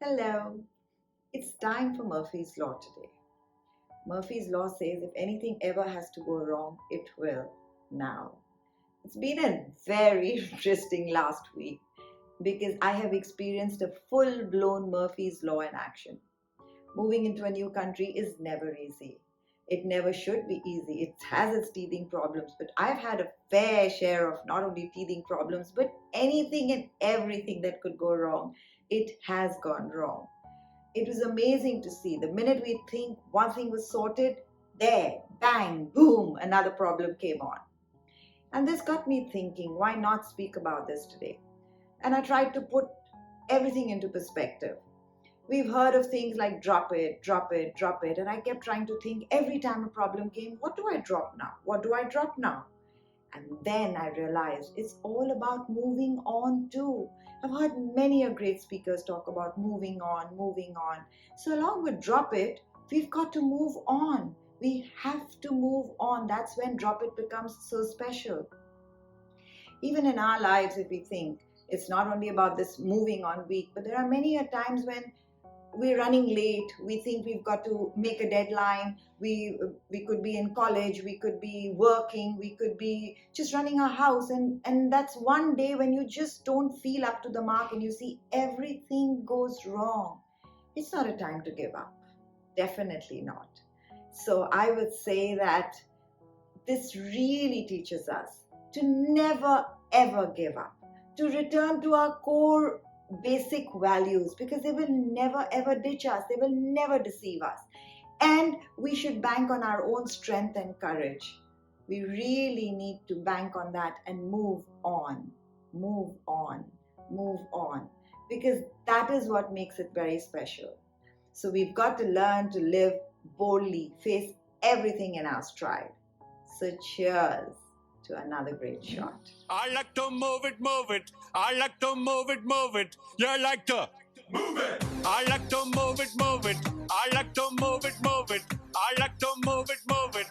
Hello. It's time for Murphy's Law today. Murphy's Law says if anything ever has to go wrong, it will now. It's been a very interesting last week because I have experienced a full blown Murphy's Law in action. Moving into a new country is never easy. It never should be easy. It has its teething problems, but I've had a fair share of not only teething problems, but anything and everything that could go wrong. It has gone wrong. It was amazing to see. The minute we think one thing was sorted, there, bang, boom, another problem came on. And this got me thinking, why not speak about this today? And I tried to put everything into perspective. We've heard of things like drop it, drop it, drop it. And I kept trying to think every time a problem came, what do I drop now? What do I drop now? And then I realized it's all about moving on too. I've heard many a great speakers talk about moving on, moving on. So along with drop it, we've got to move on. We have to move on. That's when drop it becomes so special. Even in our lives, if we think, it's not only about this moving on week, but there are many a times when we're running late, we think we've got to make a deadline, we could be in college, we could be working, we could be just running our house, and that's one day when you just don't feel up to the mark and you see everything goes wrong. It's not a time to give up. Definitely not. So I would say that this really teaches us to never ever give up, to return to our core basic values, because they will never ever ditch us, they will never deceive us, and we should bank on our own strength and courage. We really need to bank on that and move on, move on, move on, because that is what makes it very special. So we've got to learn to live boldly, face everything in our stride. So cheers to another great shot. I like to move it, move it. I like to move it, move it. You like to move it. I like to move it, move it. I like to move it, move it. I like to move it, move it.